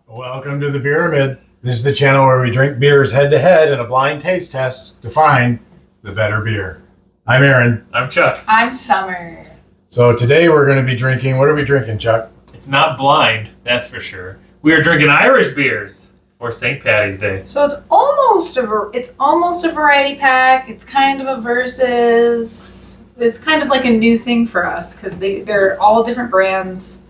Welcome to the Beeramid. This is the channel where we drink beers head to head in a blind taste test to find the better beer. I'm Aaron. I'm Chuck. I'm Summer. So today we're going to be drinking, what are we drinking, Chuck? It's not blind, that's for sure. We are drinking Irish beers for St. Patty's Day. So it's almost a variety pack. It's kind of a versus. It's kind of like a new thing for us because they're all different brands.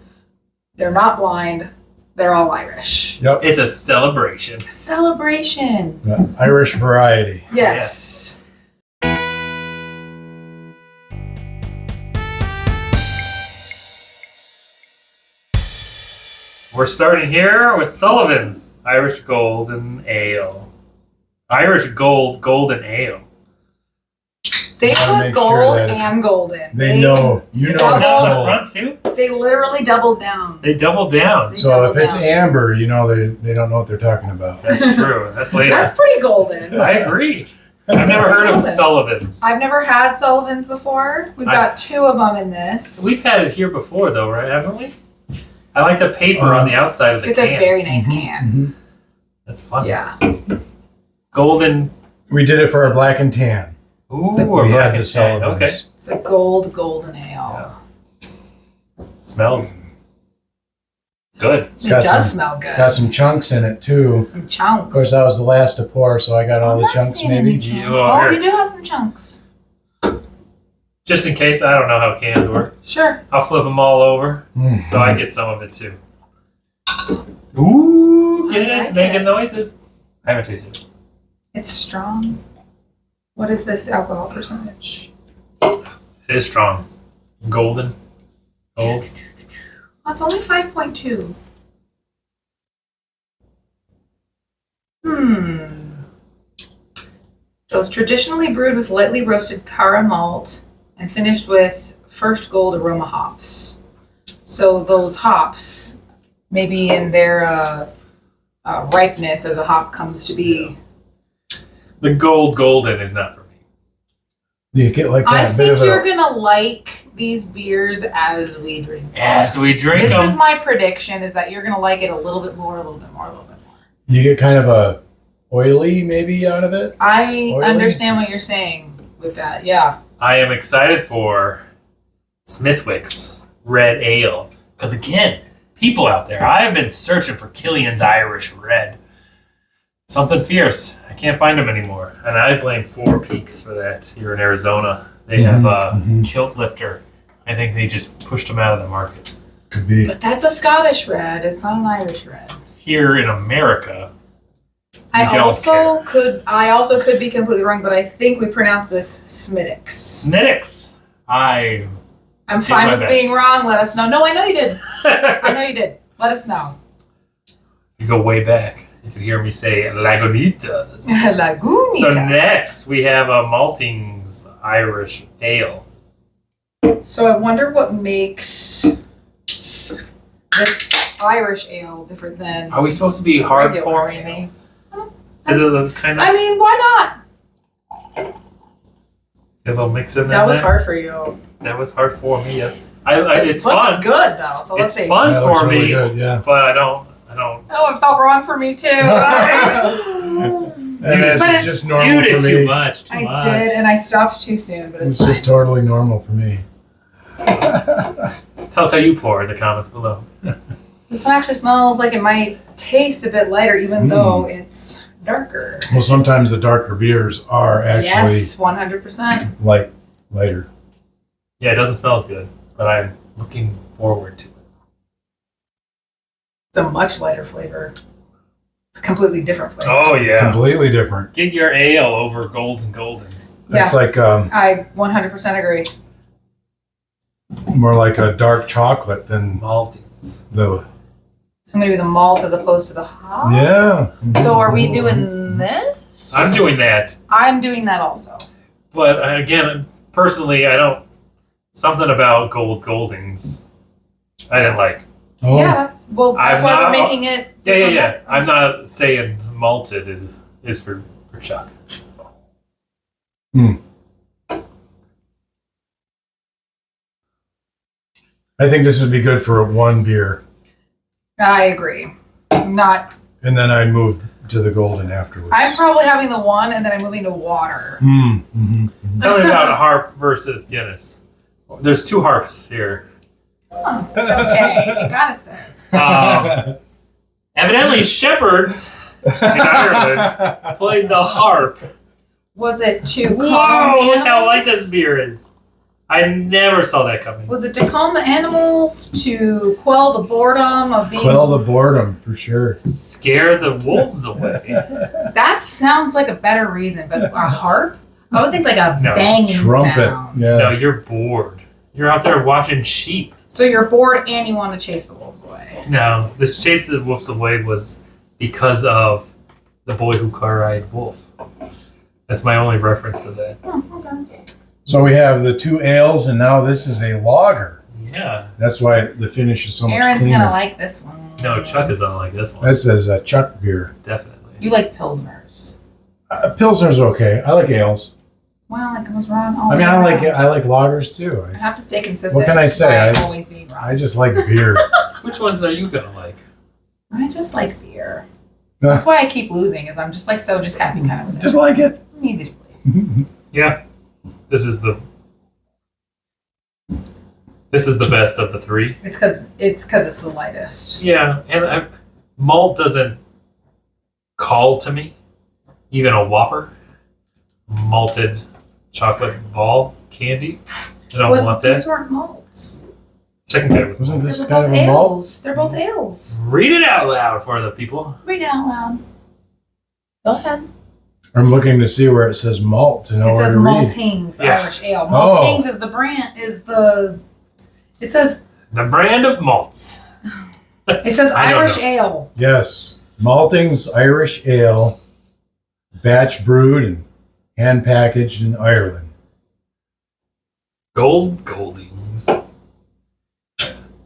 They're not blind. They're all Irish. Yep. It's a celebration. Celebration. The Irish variety. Yes. We're starting here with Sullivan's Irish Golden Ale. Irish Golden Ale. They Wanna make put sure gold that it's- and golden. They know. You know Is that on the gold. front too? They literally doubled down. They doubled down. So if double it's down. amber, you know they don't know what they're talking about. That's true. That's later. That's pretty golden. I agree. I've never heard of Golden. Sullivan's. I've never had Sullivan's before. We've got two of them in this. We've had it here before though, right? Haven't we? I like the paper on the outside of the It's can. a very nice can. Mhm. That's fun. Yeah. Golden. We did it for our black and tan. Ooh, We or had black the and tan. Sullivan's. Okay. It's a golden ale. Smells good. It's It got does some, smell good. got some chunks in it too. Some chunks. Of course, I was the last to pour, so I got all I'm the not chunks seeing maybe. any chunks. You Oh, are. you do have some chunks. Just in case, I don't know how cans work. Sure. I'll flip them all over Mm. so I get some of it too. Ooh, get it? I It's like making it. noises. I haven't tasted it. It's strong. What is this alcohol percentage? It is strong. Golden. Gold. Oh, it's only 5.2. So it's traditionally brewed with lightly roasted Cara malt and finished with first gold aroma hops. So those hops, maybe in their ripeness as a hop comes to be. The golden is not for me. You get like I that bit think of you're a. gonna like these beers as we drink them. As we drink This them. is my prediction: is that you're gonna like it a little bit more, a little bit more, a little bit more. You get kind of a oily maybe out of it. I Oily? understand what you're saying with that. Yeah. I am excited for Smithwick's Red Ale. Because again, people out there, I have been searching for Killian's Irish Red. Something fierce. I can't find them anymore. And I blame Four Peaks for that here in Arizona. They have a kilt lifter. I think they just pushed them out of the market. Could be. But that's a Scottish red. It's not an Irish red. Here in America, I don't also could be completely wrong, but I think we pronounce this Smittix. Snittix. I'm I'm Did fine my with best. being wrong. Let us know. No, I know you did. I know you did. Let us know. You go way back. You can hear me say Lagunitas. Lagunitas. So next we have a Maltings Irish Ale. So I wonder what makes this Irish ale different than. Are we supposed to be hard Regular pouring ale. these? Is it a kind of I mean, why not? a little mix in there? That was hard for you. That was hard for me. Yes, it's looks fun. good though. So let's It's see. fun That for looks really me, good, yeah. but I don't. Oh, it felt wrong for me too. And did- it's But it's- just You normal did for too me. much. Too I much. did, and I stopped too soon, but It's it's just fine. totally normal for me. Tell us how you pour in the comments below. This one actually smells like it might taste a bit lighter, even though it's darker. Well, sometimes the darker beers are actually Yes, 100%. lighter. Yeah, it doesn't smell as good, but I'm looking forward to it. It's a much lighter flavor. It's a completely different flavor. Oh yeah, Completely different. get your ale over Goldens. It's like I 100% agree. more like a dark chocolate than Maltings. the. So maybe the malt as opposed to the hop. Yeah. So are we doing this? I'm doing that, I'm doing that also. but again, personally, I don't. Something about Goldens, I didn't like. Oh, Yeah, that's I'm why not- we're making it. Yeah, this yeah, one yeah. better. I'm not saying malted is for Chuck. I think this would be good for one beer. I agree. Not. And then I move to the golden afterwards. I'm probably having the one, and then I'm moving to water. Tell me about a harp versus Guinness. There's 2 harps here. Oh, it's okay. You got us there. Evidently, shepherds in Ireland played the harp. Was it to calm Whoa, the look how light animals? this beer is. I never saw that coming. Was it to calm the animals, to quell the boredom of being... Quell the boredom, for sure. Scare the wolves away. That sounds like a better reason, but a harp? I would think like a No. banging Trumpet. sound. Yeah. No, you're bored. You're out there watching sheep. So you're bored and you want to chase the wolves away. No, this chase the wolves away was because of the boy who cried wolf. That's my only reference to that. Oh, okay. So we have the 2 ales, and now this is a lager. Yeah. That's why the finish is so much Aaron's cleaner. gonna like this one. No, Chuck is not like this one. This is a Chuck beer. Definitely. You like Pilsners. Pilsner's okay. I like ales. Well, I was wrong all I mean, the I way like around. I like lagers too. I have to stay consistent. What can I say? by I- always being wrong. I just like beer. Which ones are you gonna like? I just like beer. That's why I keep losing, is I'm just like so just happy kind of with it. Just like it. I'm easy to please. Yeah. This is the best of the 3. It's because it's the lightest. Yeah, and malt doesn't call to me. Even a Whopper, malted chocolate ball candy. I don't want These that. weren't malts. Second guy was Wasn't malt. this They're kind both of a malt? ales. They're both ales. Read it out loud for the people. Read it out loud. Go ahead. I'm looking to see where it says malt to know It where says to read. Maltings Yeah. Irish Ale. Oh. Maltings is the brand. It says The brand of malts. I don't Irish know. Ale. Yes, Malting's Irish Ale, batch brewed and hand packaged in Ireland. Goldings.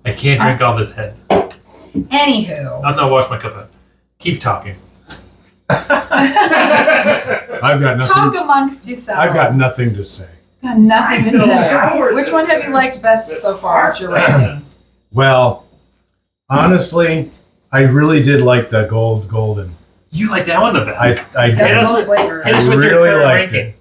I can't drink all this head. Anywho, I'm not wash my cup out. Keep talking. I've got talk nothing. amongst yourselves. I've got nothing to say. Got nothing to I know say. hours Which one have you liked best so far at your ranking? Well, honestly, I really did like the golden. You like that one the best. I It's got Hit did. us no with- flavor. Hit us with your really current liked ranking.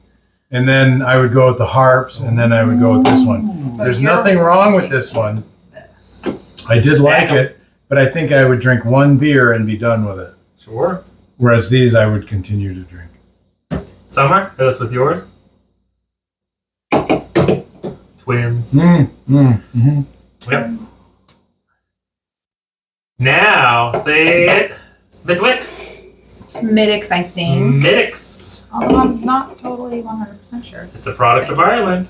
And then I would go with the harps, and then I would go with this one. So There's your nothing wrong with ranking this one. is this. I did like Stack 'em. it, but I think I would drink one beer and be done with it. Sure. Whereas these I would continue to drink. Summer, hit us with yours. Twins. Yep. Now, say it. Smithwicks. Smithwicks, I think. Smithwicks. Although I'm not totally 100% sure. It's a product of Ireland.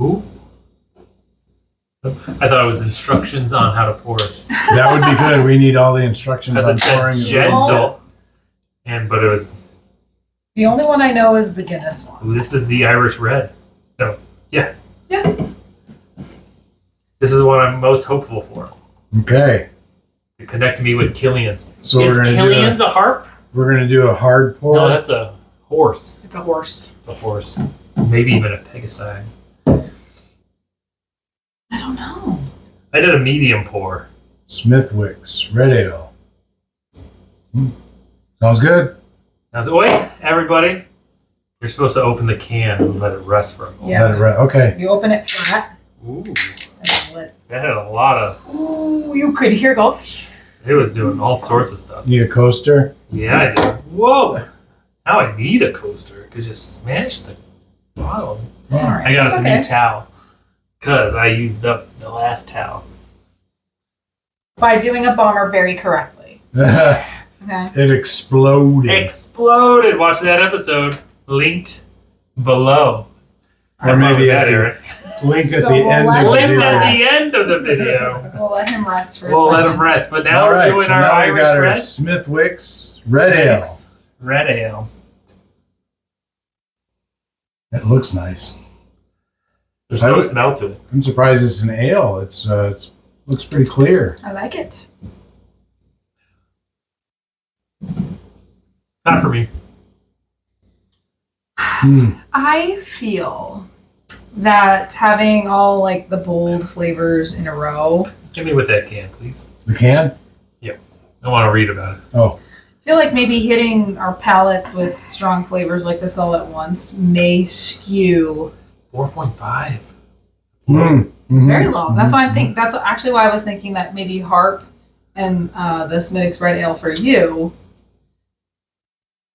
Ooh. I thought it was instructions on how to pour it. That would be good. We need all the instructions Because on it said pouring. gentle. But it was, The only one I know is the Guinness one. ooh, this is the Irish Red. No. Yeah. Yeah. This is what I'm most hopeful for. Okay, To connect me with Killian's. so Is we're gonna Killian's a harp? do a hard pour. No, that's a horse. It's a horse. It's a horse. Maybe even a pegasi. I don't know. I did a medium pour. Smithwicks Red Ale. Sounds good. I was like, wait, everybody. You're supposed to open the can and let it rest for a moment. Yeah. Let it okay. You open it flat. Ooh, And then let. that had a lot of, Ooh, you could hear it go. it was doing all sorts of stuff. Need a coaster. Yeah, I did. Whoa. Now I need a coaster because you smash the bottle. All right. I got us a Okay. new towel because I used up the last towel. By doing a bomber very correctly. It Okay. exploded. Exploded. Watch that episode. Linked below. Or Have fun maybe with at that, the- Aaron. Link at So the we'll end let of the Linked video. at the end of the video. We'll let him rest for a We'll second. let him rest. But now All we're right, doing so our now we Irish got our Red. Smithwicks Red Ale. Red Ale. It looks nice. There's I no would- smell to it. I'm surprised it's an ale. It's looks pretty clear. I like it. Not for me. I feel that having all like the bold flavors in a row. Give me with that can, please. The can? Yep. I want to read about it. Oh, I feel like maybe hitting our palates with strong flavors like this all at once may skew. 4.5. It's very low. That's why I'm thinking. That's actually why I was thinking that maybe Harp and the Smittix Red Ale for you.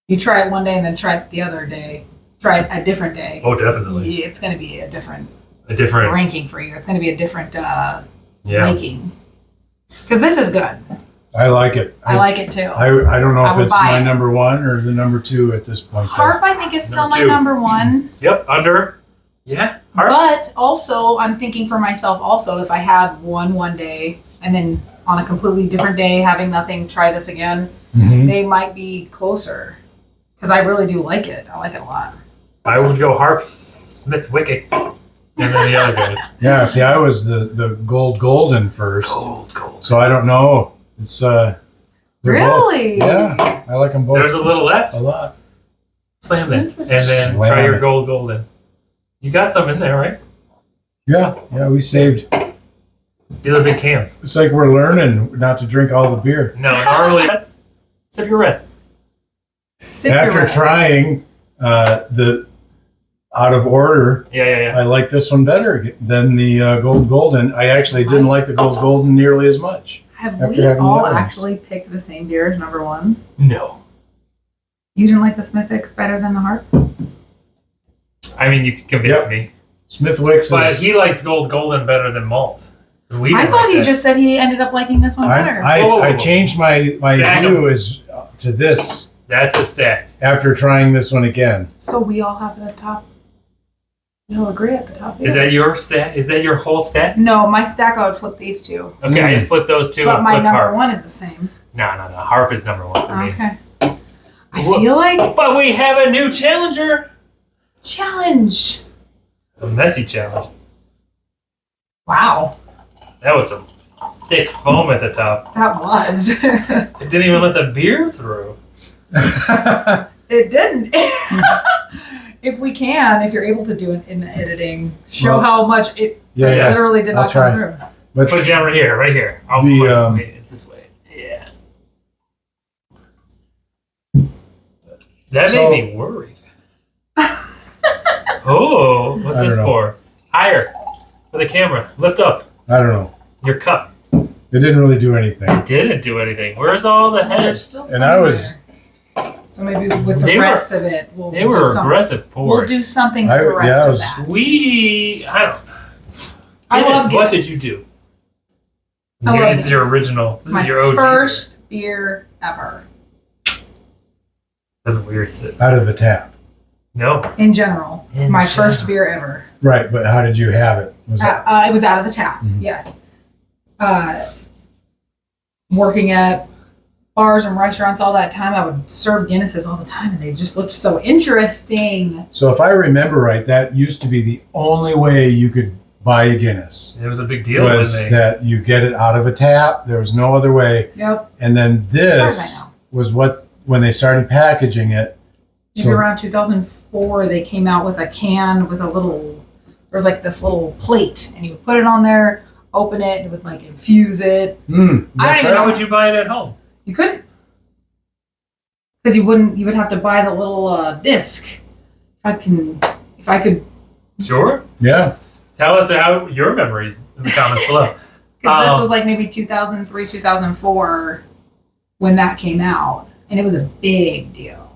You try it one day and then try it the other day. Try it a different day. Oh, definitely. It's going to be a different ranking for you. It's going to be a different Yeah. ranking. Because this is good. I like it. I like it too. I don't know I if would it's buy my it. number one or the number two at this point. Harp, I think, is still Number my two. number one. Yep, under. Yeah, Harp. But also, I'm thinking for myself also, if I had one day and then on a completely different day, having nothing, try this again, Mhm. they might be closer. Because I really do like it. I like it a lot. I would go Harp, Smith Wickets, and then the other guys. Yeah, see, I was the golden first, Gold. so I don't know. It's they're Really? both- yeah, I like them both. There's a little left. a lot. Slam that. And Interesting. then Slam try your it. golden. You got some in there, right? Yeah, we saved. These are big cans. It's like we're learning not to drink all the beer. No, normally. Sip your red. Sip After your trying the out of order, Yeah. I like this one better than the golden. I actually didn't like the golden nearly as much. Have after we having the all other ones. actually picked the same beer as number one? No. You didn't like the Smithix better than the Harp? I mean, you can convince Yep. me. Smithwick's But is. he likes golden better than malt. We I didn't thought like he that. just said he ended up liking this one better. Whoa. I changed my Stack 'em. view as to this That's a stack. after trying this one again. So we all have the top. We all agree at the top. Is yeah. that your stack? Is that your whole stack? No, my stack I would flip these two. Okay, I flip those two But and my flip number Harp. one is the same. No. Harp is number one for me. Okay. I What- feel like But we have a new challenger. challenge. A messy challenge. Wow, That was some thick foam at the top. that was. It didn't even let the beer through. It didn't. If you're able to do it in the editing, show Well, how much it Yeah. literally did I'll not try. come through. But Put it down right here. I'll The, put it. um, Wait, it's this way. Yeah. That So- made me worried. Oh, what's I this don't know. for? Higher. For the camera. Lift up I don't know. your cup. It didn't really do anything. Didn't do anything. Where's all the There's heads? still And I some was- there. So maybe with the They were- rest of it, we'll They do were something. aggressive pours. We'll do something with the I rest was- of that. I don't I Guinness, love what Guinness. did you do? I love This is your Guinness. original. This It's my is your OG. first beer ever That's a weird sit. Out of the tap. No. in general. In My general. first beer ever. Right, but how did you have it? Was that It was out of the tap. Mhm. Yes. Working at bars and restaurants all that time, I would serve Guinnesses all the time, and they just looked so interesting. so? If I remember right, that used to be the only way you could buy a Guinness. It was a big deal Was when they. that you get it out of a tap? There was no other way. Yep. And then As far as this I know. was when they started packaging it. Maybe So around 2004, they came out with a can with a little. There was like this little plate, and you would put it on there, open it, and it would like infuse it. that's I don't even right. How would you buy it at home? You couldn't, because you wouldn't. You would have to buy the little disc. If I could, Sure. Yeah. Tell us how your memories in the comments below. because this was like maybe 2003, 2004 when that came out, and it was a big deal.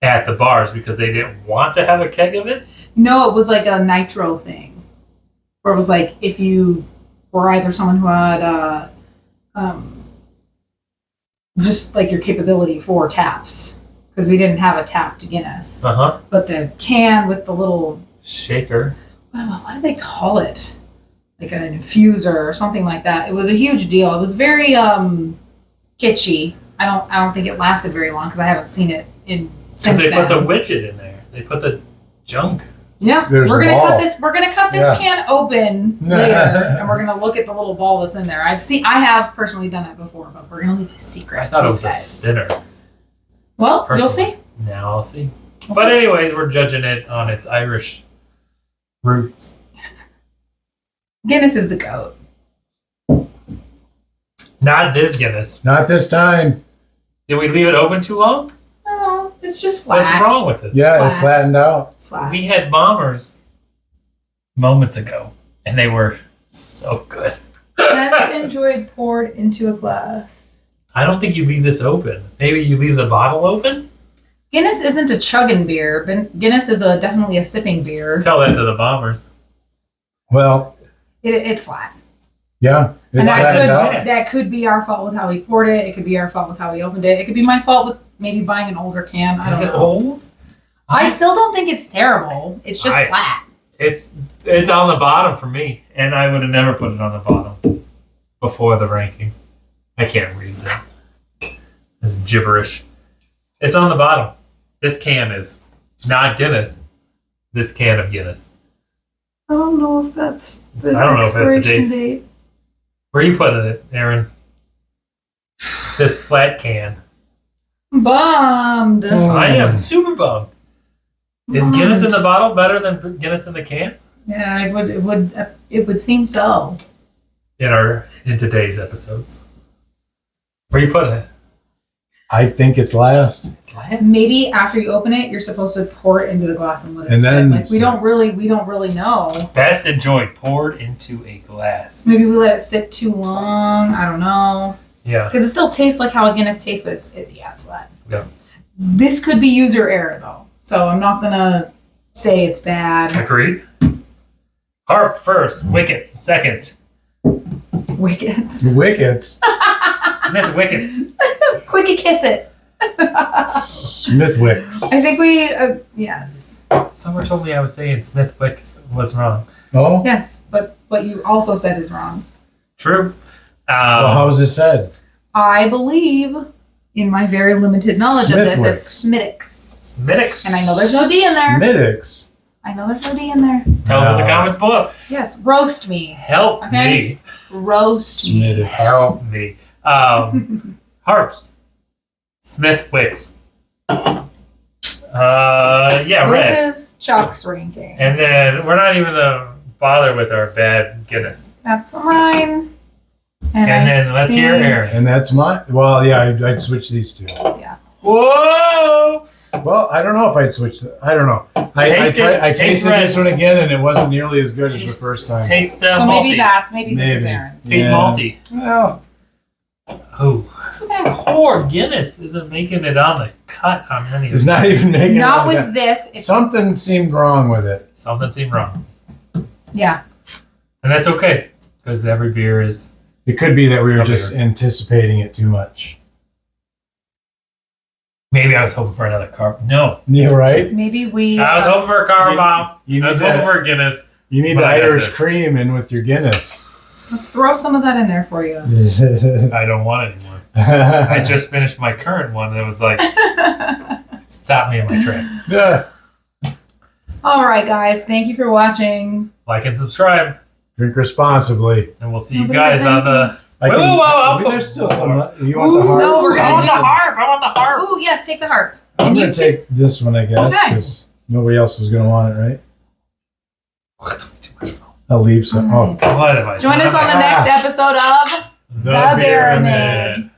At the bars because they didn't want to have a keg of it. No, it was like a nitro thing, where it was like if you were either someone who had just like your capability for taps, because we didn't have a tapped Guinness, but the can with the little Shaker. what do they call it? Like an infuser or something like that. It was a huge deal. It was very kitschy. I don't think it lasted very long because I haven't seen it in Because since they then. put the widget in there. They put the junk. Yeah, There's we're a gonna ball. cut this. We're gonna cut this Yeah. can open later, and we're gonna look at the little ball that's in there. I have personally done that before, but we're gonna leave it secret. I thought to it these was a guys. spinner. Well, you'll Personally. see. Now I'll see. We'll But see. anyways, we're judging it on its Irish roots. Guinness is the goat. Not this Guinness. Not this time. Did we leave it open too long? No, it's just flat. What's wrong with this? Yeah, flat. it flattened out. It's flat. We had bombers moments ago, and they were so good. Best enjoyed poured into a glass. I don't think you leave this open. Maybe you leave the bottle open? Guinness isn't a chugging beer, but Guinness is definitely a sipping beer. Tell that to the bombers. Well, It's flat. yeah. It And flattened out. that could be our fault with how we poured it. It could be our fault with how we opened it. It could be my fault with maybe buying an older can. I Is don't it know. old? I still don't think it's terrible. It's just I- flat. It's on the bottom for me, and I would have never put it on the bottom before the ranking. I can't read that. It's gibberish. It's on the bottom. This can is not Guinness. This can of Guinness. I don't know if that's the I don't know if that's a date. date. Where are you putting it, Aaron? This flat can. Bummed. I am super bummed. Is Guinness in the bottle better than Guinness in the can? Yeah, it would seem so. In today's episodes. Where are you putting it? I think it's last. It's last. Maybe after you open it, you're supposed to pour it into the glass and let it And sit. then Like we don't really know. Best enjoyed poured into a glass. Maybe we let it sit too long. I don't know. Yeah. Because it still tastes like how a Guinness tastes, but it's flat. Yeah. This could be user error though, so I'm not gonna say it's bad. Agreed. Harp first. Wickets second. Wickets. Wickets. Smith Wickets. Quickie kiss it. Smithwicks. I think we yes. Someone told me I was saying Smith Wicks was wrong. Oh? Yes, but what you also said is wrong. True. Well, how's it said? I believe, in my very limited knowledge of this, as Smittix. Smittix. And I know there's no D in there. Middix. I know there's no D in there. Tell us in the comments below. Yes, roast me. Help Okay. me. Roast me. Smittix. Help me. Harps. Smith Wicks. Yeah, red. This is Chuck's ranking. And then we're not even gonna bother with our bad Guinness. That's mine. And I then let's hear think- Aaron. And that's mine. Well, yeah, I'd switch these two. Yeah. Whoa! Well, I don't know if I'd switch. I don't know. I Taste it. Taste tasted red. this one again, and it wasn't nearly as good as Taste- the first time. Taste So malty. maybe this is Maybe. Aaron's. Taste Yeah. malty. Well, Oh, It's okay. poor Guinness isn't making it on the cut on any of it's it. not even making. Not it with again. this. It's, Something seemed wrong with it. Something seemed wrong. yeah. And that's okay, because every beer is... It could be that we were Probably just right. anticipating it too much. Maybe I was hoping for another carb. No. Yeah, right. Maybe we. I was hoping for a carb bomb. You I was need hoping that. for a Guinness. You need But the I got Irish this. cream in with your Guinness. Let's throw some of that in there for you. I don't want it anymore. I just finished my current one, and it was like, it stopped me in my tracks. Yeah. All right, guys. Thank you for watching. Like and subscribe, Drink responsibly. and we'll see you Nobody guys has on the... I Whoa, can- whoa, whoa, I'll maybe put there's still more. some. You want the heart? No, we're I gonna want do- the harp. I want the harp. Oh, yes. Take the harp. I'm And gonna you take this one, I guess, Okay. because nobody else is gonna want it, right? That's way too much fun. I'll leave some. All Oh, right. What have I Join done? us on the next episode of the Beeramid.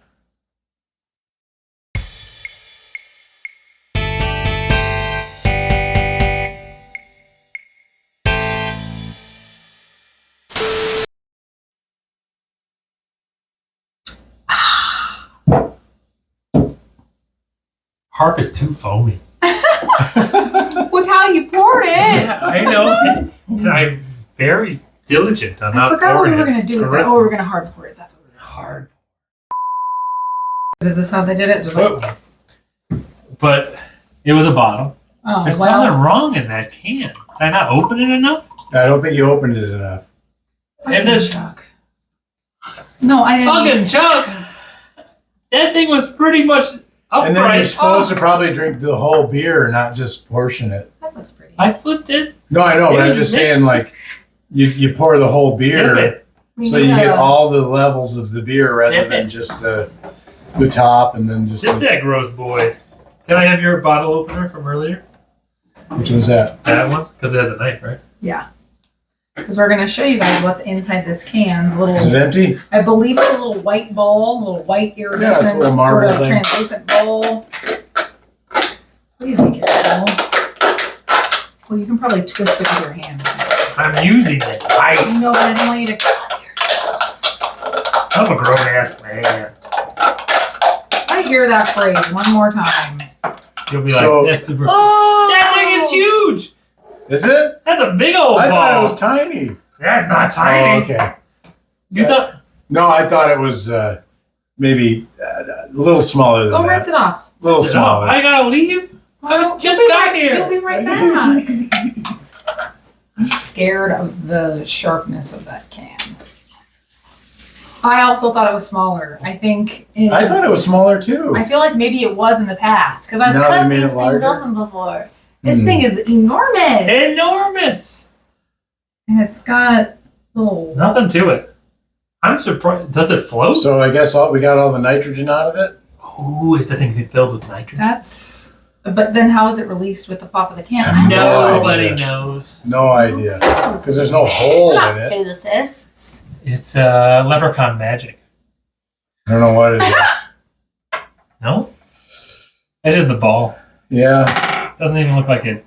Harp is too foamy. With how you poured it. Yeah, I know. And I'm very diligent on I not forgot what pouring we were it. going to do with that. Caressing. Oh, we were going to hard pour it. That's what we were Hard. Is this how they did it? Just like, But it was a bottle. oh, There's well. something wrong in that can. Did I not open it enough? I don't think you opened it enough. And then- Chuck. No, I didn't. Fucking Chuck! That thing was pretty much And then you're upright. supposed to probably drink the whole beer, not just portion it. That looks pretty. I flipped it. No, I know, It but I'm was just mixed. saying, like, you pour the whole Sip beer, it. so you get all the levels of the beer rather Sip than it. just the top, and then just Sip that gross boy. Can I have your bottle opener from earlier? which one's that? That one? Because it has a knife, right? Yeah. Because we're going to show you guys what's inside this can. Is it empty? I believe it's a little white ball, a little white iridescent, it's a little sort marble of thing. translucent bowl. Please be careful. Well, you can probably twist it with your hand. I'm using it. No, but I don't want you to cut yourself. I'm a grown ass man. I hear that phrase one more time. You'll be So- like, that's super. Oh! That thing is huge. Is it? That's a big old I ball. thought it was tiny. That's not tiny. Oh, okay. You thought? No, I thought it was maybe a little smaller than Go that. rinse it off. A little smaller. I gotta leave. I just got here. You'll be right back. I'm scared of the sharpness of that can. I also thought it was smaller. I think. I thought it was smaller too. I feel like maybe it was in the past because I've Now they cut made it these things larger? open before. This thing is enormous. Enormous. And it's got little. Nothing to it. I'm surprised. Does it float? So I guess we got all the nitrogen out of it. Ooh, is the thing filled with nitrogen? That's. But then how is it released with the pop of the can? I have no Nobody idea. knows. No idea. Because there's no hole We're not in it. physicists. It's leprechaun magic. I don't know what it is. No? It's just the ball. Yeah. Doesn't even look like it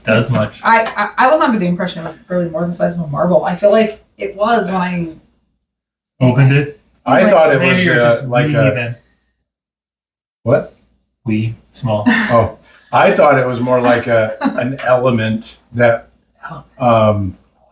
does much. I was under the impression it was really more the size of a marble. I feel like it was when I. Opened it. I thought it Maybe was you're just like wee a. then. What? Wee, small. Oh, I thought it was more like an element that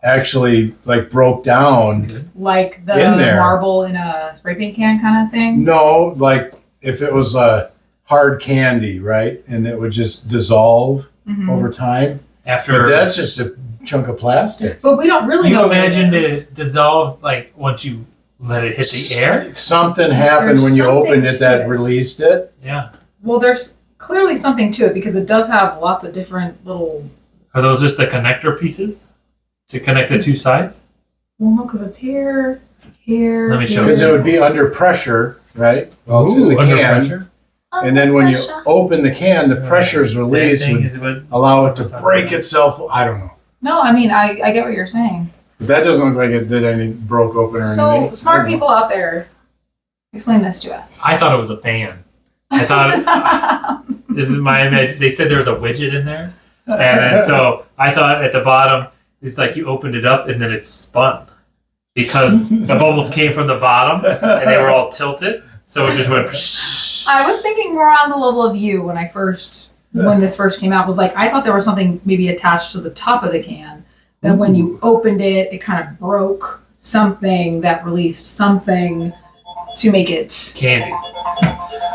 actually like broke down. Good. Like the In there. marble in a spray paint can kind of thing. No, like if it was a hard candy, right, and it would just dissolve Mhm. over time. After But that's just a chunk of plastic. But we don't really you know. what imagined is. it dissolved like once you let it hit the air? Something happened There's when you something opened to it that it. released it. Yeah. Well, there's clearly something to it because it does have lots of different little. Are those just the connector pieces to connect the two sides? Well, no, because it's here, here. Let me show here. Because it would be under pressure, right? Well, it's in the under can. pressure? And then when you open the can, the pressure's released That thing would is what- allow it to break itself. I don't know. No, I mean I get what you're saying. But that doesn't look like it did any broke open or So anything. smart people out there, explain this to us. I thought it was a fan. I thought this is my image. They said there was a widget in there, and then so I thought at the bottom it's like you opened it up and then it spun because the bubbles came from the bottom and they were all tilted, so it just went. I was thinking more on the level of you when this first came out. Was like I thought there was something maybe attached to the top of the can. That when you opened it, it kind of broke something that released something to make it. Candy,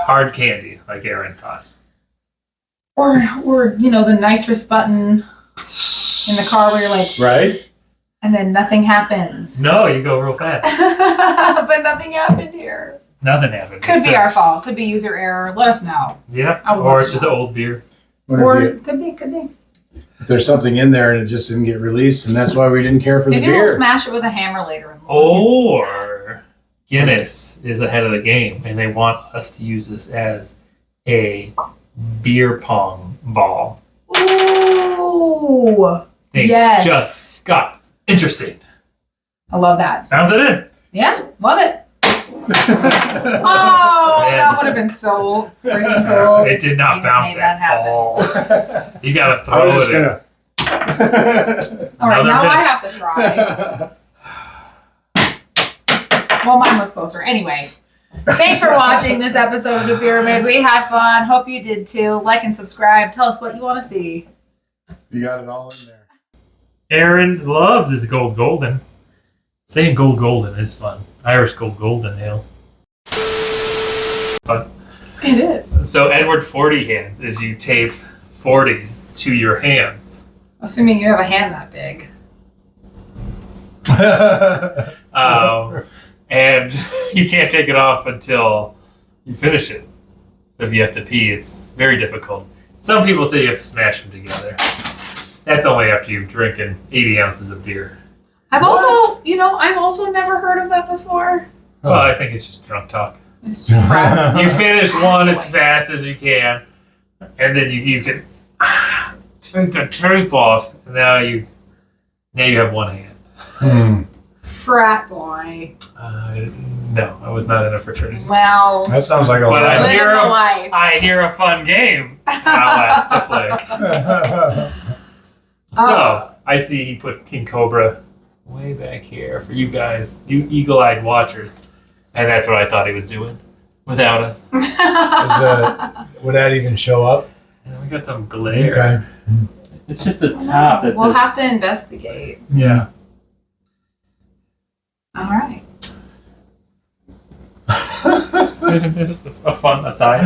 hard candy, like Aaron thought. Or the nitrous button in the car where you're like, Right? and then nothing happens. No, you go real fast. But nothing happened here. Nothing happened. Could Makes be our sense. fault. Could be user error. Let us know. Yeah, I would or love it's to just know. old beer. Wonder Or if, could be. if there's something in there and it just didn't get released, and that's why we didn't care for Maybe the we'll beer. smash it with a hammer later. And Or Guinness is ahead of the game and they want us to use this as a beer pong ball. Ooh! Things Yes. just got interesting. I love that. Bounce it in. Yeah, love it. Oh, that Yes. would have been so freaking cool. It did not You bounce made that at happen. all. You gotta I throw was just it in. gonna. All right, Another now I miss. have to try. Well, mine was closer. Anyway, thanks for watching this episode of The Beeramid. We had fun. Hope you did too. Like and subscribe. Tell us what you want to see. You got it all in there. Aaron loves his gold golden. Saying gold golden is fun. Irish gold golden ale. Fun. It is. So Edward 40 hands is you tape 40s to your hands. Assuming you have a hand that big. And you can't take it off until you finish it. So if you have to pee, it's very difficult. Some people say you have to smash them together. That's only after you've drinking 80 ounces of beer. I've also never heard of that before. Well, I think it's just drunk talk. It's crap. You finish one as fast as you can, and then you can drink the truth off. And now you Now you have one hand. Hmm. Frat boy. No, I was not in a fraternity. Well, That sounds like a But I lie. living hear the a- life. I hear a fun game. I'll ask to play. So, I see he put King Cobra way back here for you guys, you eagle-eyed watchers. And that's what I thought he was doing without us. Would that even show up? And we got some glare. Okay. It's just the top that We'll says... have to investigate. Yeah. All right. A fun aside.